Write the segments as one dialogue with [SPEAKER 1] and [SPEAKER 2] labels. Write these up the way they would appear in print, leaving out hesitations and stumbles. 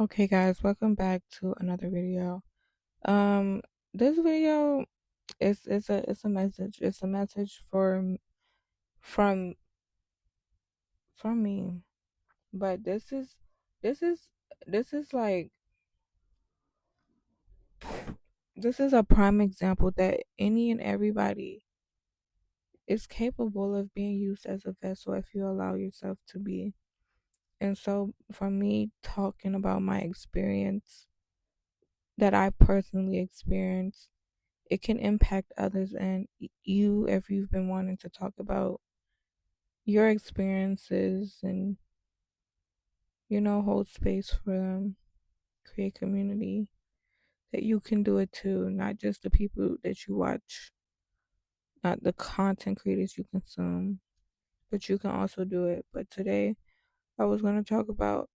[SPEAKER 1] Okay guys, welcome back to another video. Um this video is a message. It's a message from from me. But this is this is like this is a prime example that any and everybody is capable of being used as a vessel if you allow yourself to be. And so for me talking about my experience that I personally experienced, it can impact others, and you, if you've been wanting to talk about your experiences and hold space for them, create community, that you can do it too, not just the people that you watch, not the content creators you consume, but you can also do it. But today I was going to talk about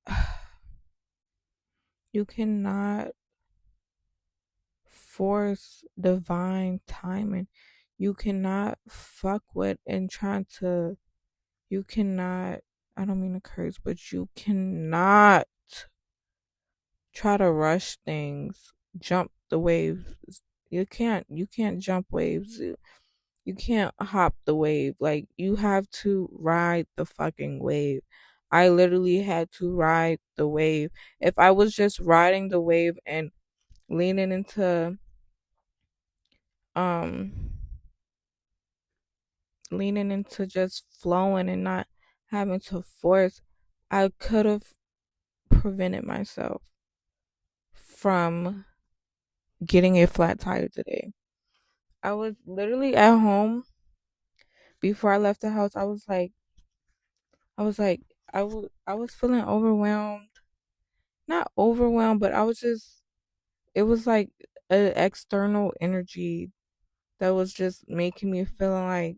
[SPEAKER 1] you cannot force divine timing. You cannot fuck with and try to You cannot, I don't mean to curse, but you cannot try to rush things, jump the waves. You can't jump waves. You can't hop the wave. Like, you have to ride the fucking wave. I literally had to ride the wave. If I was just riding the wave and leaning into um just flowing and not having to force, I could have prevented myself from getting a flat tire today. I was literally at home before I left the house. I was like, I was feeling overwhelmed. Not overwhelmed, but it was like an external energy that was just making me feeling like,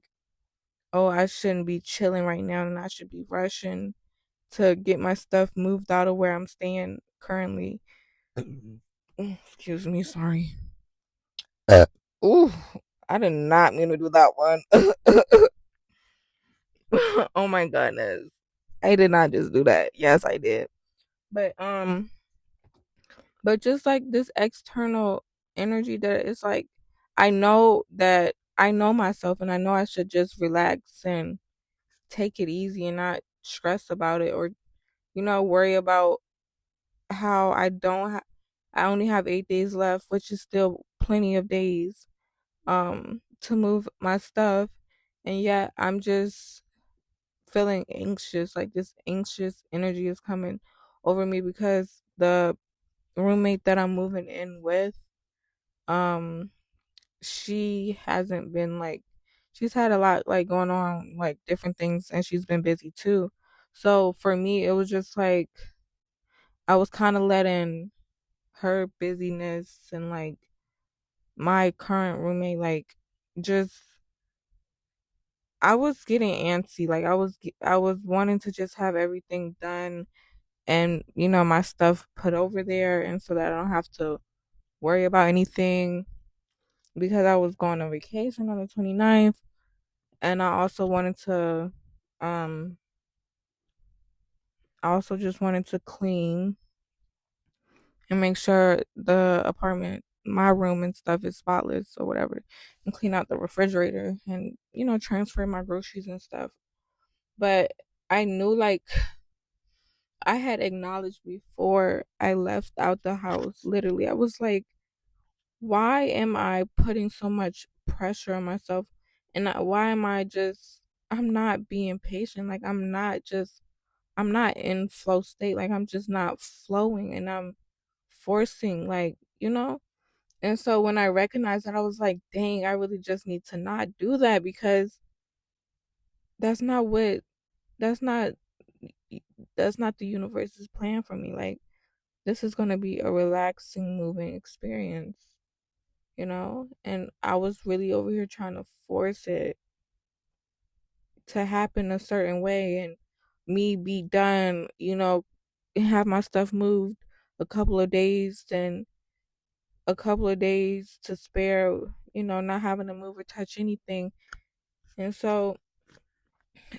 [SPEAKER 1] oh, I shouldn't be chilling right now and I should be rushing to get my stuff moved out of where I'm staying currently. Excuse me, sorry. Ooh, I did not mean to do that one. Oh my goodness. I did not just do that. Yes, I did. But just like this external energy that it's like, I know myself, and I know I should just relax and take it easy and not stress about it, or worry about how I only have 8 days left, which is still plenty of days to move my stuff, and yet I'm just feeling anxious. Like, this anxious energy is coming over me because the roommate that I'm moving in with, um she hasn't been like, she's had a lot like going on, like different things, and she's been busy too. So for me it was just like I was kind of letting her busyness and like my current roommate, like, just, I was getting antsy. Like, I was wanting to just have everything done and my stuff put over there, and so that I don't have to worry about anything, because I was going on vacation on the 29th, and um I also just wanted to clean and make sure the apartment, my room and stuff, is spotless or whatever, and clean out the refrigerator and transfer my groceries and stuff. But I knew, like, I had acknowledged before I left out the house, literally, I was like, why am I putting so much pressure on myself? And why am I just, I'm not being patient. Like, I'm not in flow state. Like, I'm just not flowing, and I'm forcing, like, And so when I recognized that, I was like, dang, I really just need to not do that, because that's not what, that's not, that's not the universe's plan for me. Like, this is going to be a relaxing, moving experience. And I was really over here trying to force it to happen a certain way, and me be done, and have my stuff moved a couple of days, and a couple of days to spare, not having to move or touch anything. And so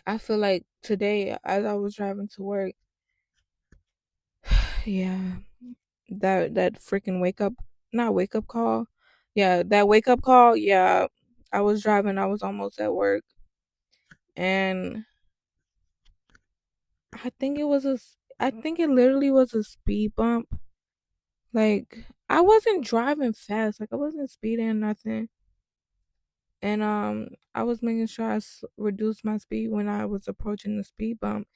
[SPEAKER 1] I feel like today, as I was driving to work, Yeah, that freaking wake up, not wake up call. Yeah, that wake up call. Yeah, I was driving. I was almost at work, and I think it literally was a speed bump. Like I wasn't driving fast. Like I wasn't speeding or nothing. And I was making sure reduced my speed when I was approaching the speed bump.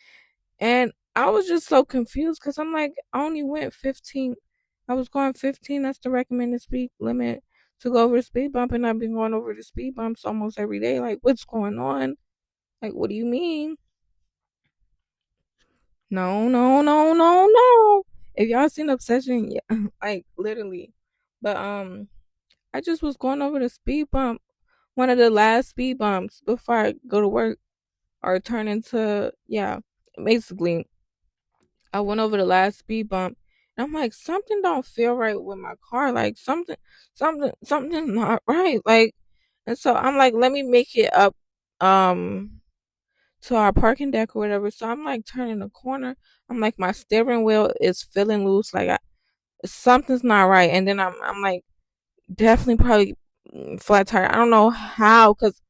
[SPEAKER 1] And I was just so confused because I'm like, I only went 15. I was going 15. That's the recommended speed limit to go over the speed bump. And I've been going over the speed bumps almost every day. Like, what's going on? Like, what do you mean? No, no, no, no, no. If y'all seen Obsession, yeah, like literally. But I just was going over the speed bump, one of the last speed bumps before I go to work or turn into, yeah. Basically, I went over the last speed bump, and I'm like, something don't feel right with my car. Like something's not right. Like, and so I'm like, let me make it up, um, to our parking deck or whatever. So I'm like turning the corner. I'm like, my steering wheel is feeling loose. Like, something's not right. And then I'm like, definitely probably flat tire. I don't know how, cause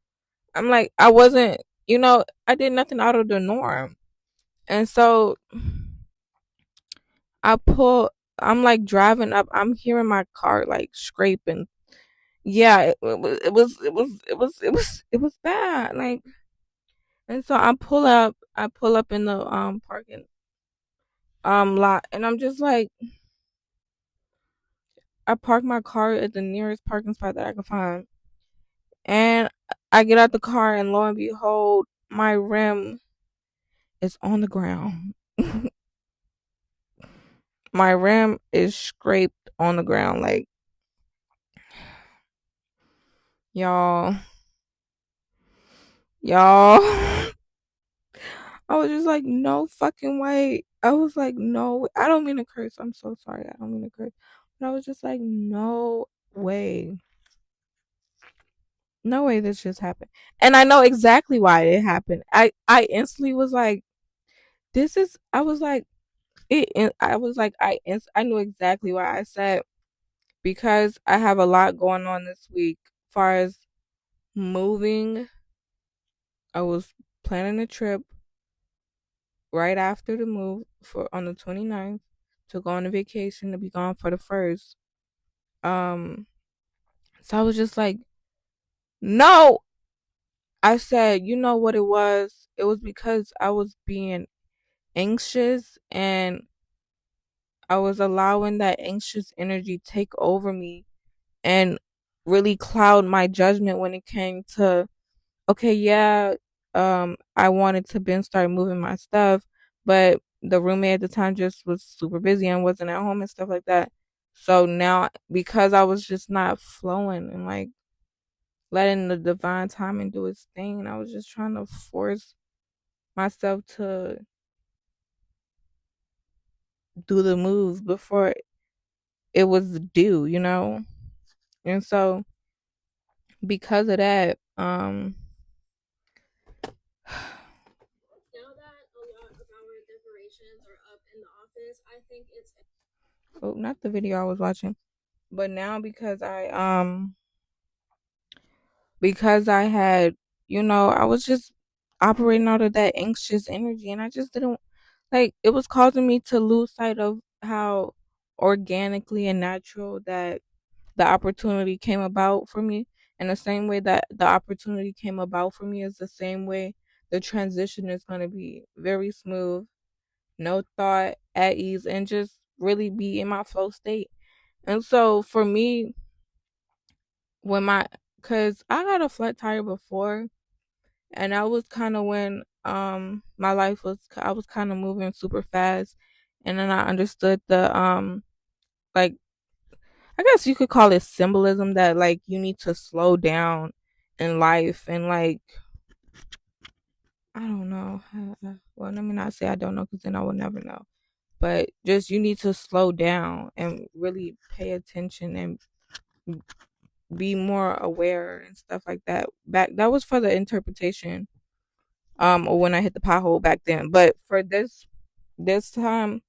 [SPEAKER 1] I'm like, I wasn't, I did nothing out of the norm. And so I pull. I'm like driving up. I'm hearing my car like scraping. Yeah, it was bad. Like, and so I pull up. I pull up in the parking lot, and I'm just like, I park my car at the nearest parking spot that I can find, and I get out the car, and lo and behold, my rim is on the ground. My rim is scraped on the ground. Like, y'all, y'all. I was just like, no fucking way. I was like, no, I don't mean to curse. I'm so sorry. I don't mean to curse. But I was just like, no way. No way this just happened. And I know exactly why it happened. I instantly was like, this is, I was like, I was like, I knew exactly why. I said, because I have a lot going on this week. As far as moving, I was planning a trip right after the move for on the 29th to go on a vacation to be gone for the first. Um, so I was just like, no. I said, you know what it was? It was because I was being anxious and I was allowing that anxious energy take over me and really cloud my judgment when it came to, okay, yeah, I wanted to then start moving my stuff, but the roommate at the time just was super busy and wasn't at home and stuff like that. So now, because I was just not flowing and like letting the divine timing do its thing, and I was just trying to force myself to do the move before it was due, And so because of that, oh, not the video I was watching, but now because I had, I was just operating out of that anxious energy, and I just didn't like, it was causing me to lose sight of how organically and natural that the opportunity came about for me. And the same way that the opportunity came about for me is the same way the transition is going to be very smooth, no thought, at ease, and just really be in my flow state. And so for me, when cause I got a flat tire before, and that was kind of when my life was, I was kind of moving super fast, and then I understood the like, I guess you could call it symbolism that like you need to slow down in life, and like, I don't know, well, let me not say I don't know, because then I will never know, but just you need to slow down and really pay attention and be more aware and stuff like that. Back, that was for the interpretation, or when I hit the pothole back then. But for this time,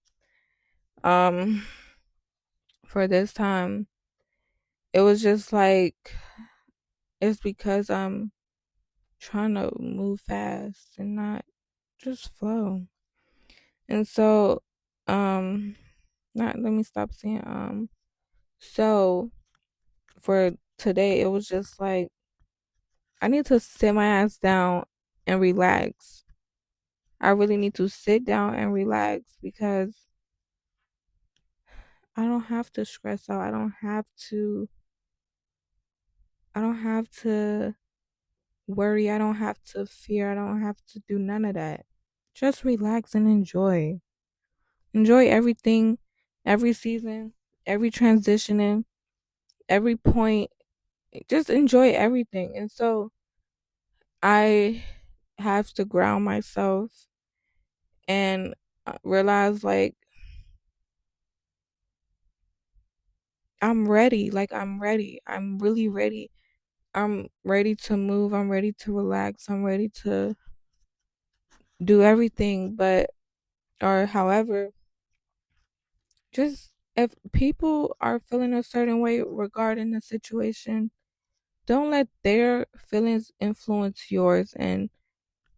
[SPEAKER 1] Um, for this time, it was just like it's because I'm trying to move fast and not just flow. And so, um, not let me stop saying so for today it was just like I need to sit my ass down and relax. I really need to sit down and relax because I don't have to stress out. I don't have to worry. I don't have to fear. I don't have to do none of that. Just relax and enjoy. Enjoy everything, every season, every transitioning, every point. Just enjoy everything. And so I have to ground myself and realize like I'm ready. Like I'm ready. I'm really ready. I'm ready to move. I'm ready to relax. I'm ready to do everything. But, or however, just if people are feeling a certain way regarding the situation, don't let their feelings influence yours and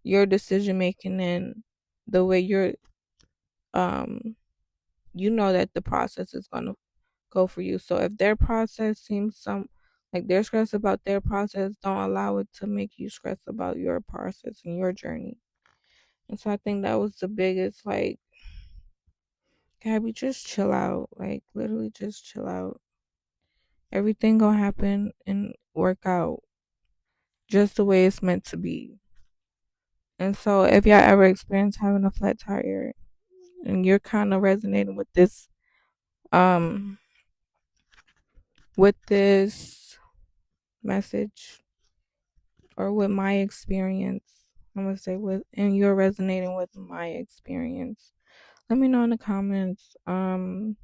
[SPEAKER 1] your decision making and the way um you know that the process is going to go for you. So if their process seems some like they're stressed about their process, don't allow it to make you stress about your process and your journey. And so I think that was the biggest like, Gabby, just chill out. Like literally just chill out. Everything gonna happen and work out just the way it's meant to be. And so if y'all ever experience having a flat tire and you're kind of resonating um with this message or with my experience, I'm gonna say with and you're resonating with my experience, let me know in the comments. If you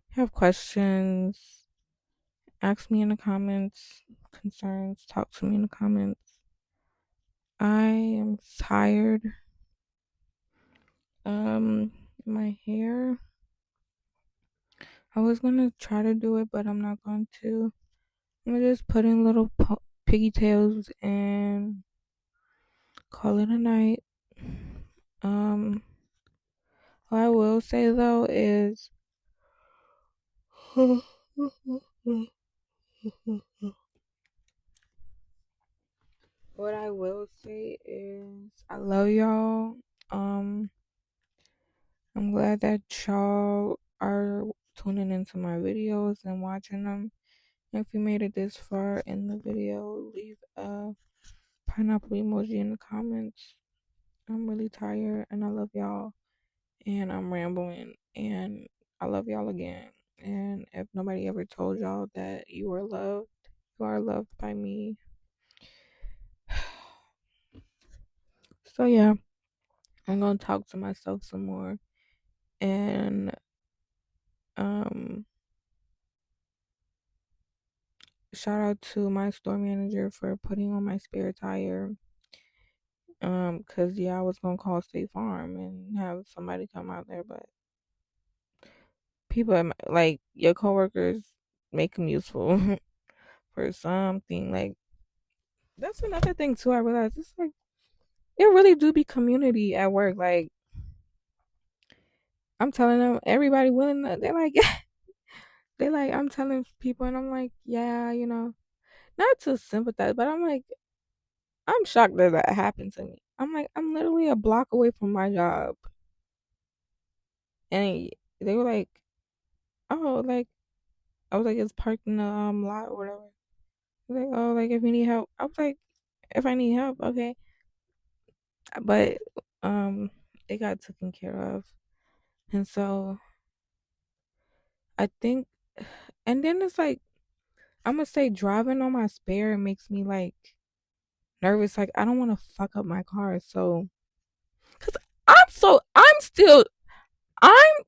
[SPEAKER 1] have questions, ask me in the comments, concerns, talk to me in the comments. I am tired. My hair, I was gonna try to do it, but I'm not going to. I'm gonna just put in little pigtails and call it a night. Um, what I will say though is, what I will say is, I love y'all. Um, I'm glad that y'all are tuning into my videos and watching them. If you made it this far in the video, leave a pineapple emoji in the comments. I'm really tired and I love y'all. And I'm rambling and I love y'all again. And if nobody ever told y'all that you are loved, you are loved by me. So yeah, I'm gonna talk to myself some more and um shout out to my store manager for putting on my spare tire. Cause yeah, I was gonna call State Farm and have somebody come out there, but people like your coworkers make them useful for something. Like that's another thing too. I realized it's like it really do be community at work. Like I'm telling them, everybody willing. They're like, they like I'm telling people, and I'm like, yeah, not to sympathize, but I'm like, I'm shocked that that happened to me. I'm like, I'm literally a block away from my job, and they were like, oh, like I was like, it's parked in the lot or whatever. Like, oh, like if you need help, I was like, if I need help, okay, but it got taken care of, and so I think, and then it's like I'm gonna say driving on my spare makes me like nervous. Like I don't want to fuck up my car, so because I'm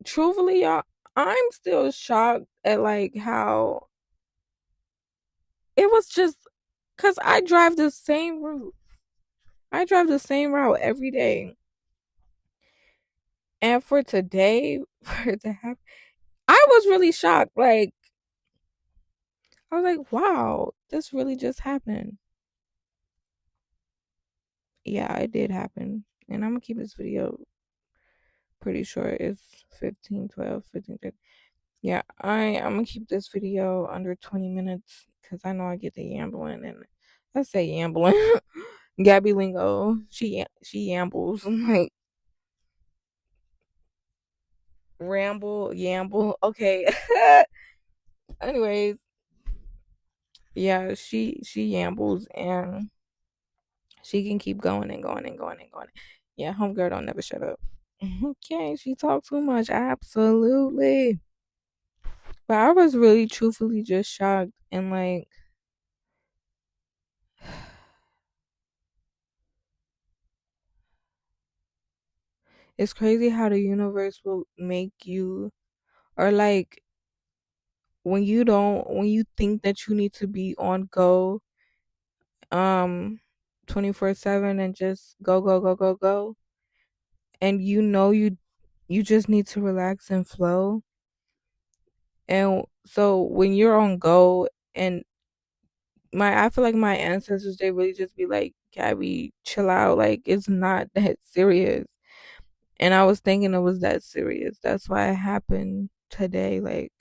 [SPEAKER 1] truthfully y'all, I'm still shocked at like how it was just because I drive the same route. I drive the same route every day. And for today, for it to happen, I was really shocked. Like, I was like, wow, this really just happened. Yeah, it did happen. And I'm gonna keep this video pretty short. It's 15, 12, 15, 13. Yeah, I'm gonna keep this video under 20 minutes because I know I get the yambling and I say yambling. Gabby lingo. She yambles. I'm like ramble, yamble. Okay. Anyways, yeah, she yambles and she can keep going and going and going and going. Yeah, homegirl don't never shut up. Okay, she talks too much. Absolutely. But I was really truthfully just shocked and like it's crazy how the universe will make you or like when you think that you need to be on go um 24/7 and just go go go go go and you just need to relax and flow. And so when you're on go and my I feel like my ancestors they really just be like, Gabby, chill out. Like it's not that serious. And I was thinking it was that serious. That's why it happened today. Like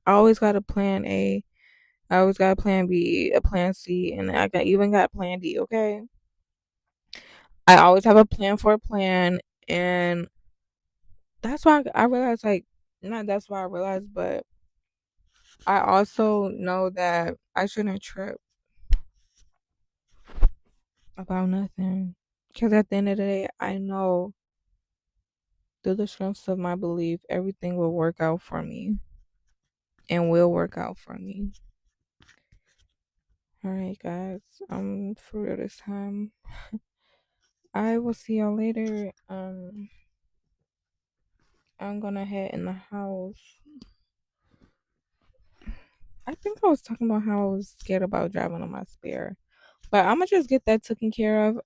[SPEAKER 1] I always got a plan A. I always got a plan B, a plan C, and even got plan D, okay? I always have a plan for a plan and that's why I realized like not that's why I realized, but I also know that I shouldn't trip about nothing. Because at the end of the day, I know through the strengths of my belief, everything will work out for me and will work out for me. All right, guys. For real this time. I will see y'all later. I'm gonna head in the house. I think I was talking about how I was scared about driving on my spare, but I'm gonna just get that taken care of.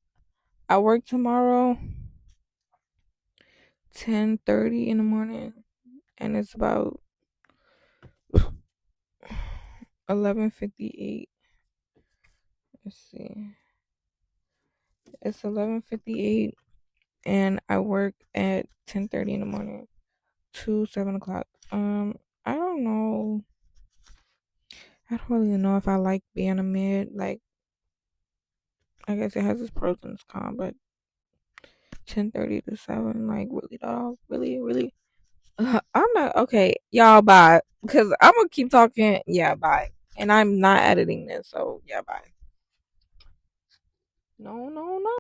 [SPEAKER 1] I work tomorrow, 10:30 in the morning, and it's about 11:58. Let's see. It's 11:58, and I work at 10:30 in the morning to 7 o'clock. I don't know. I don't really know if I like being a mid. Like, I guess it has its pros and its cons, but 10:30 to 7, like, really, dog, really, really. I'm not okay, y'all. Bye, because I'm gonna keep talking. Yeah, bye. And I'm not editing this, so yeah, bye. No, no, no.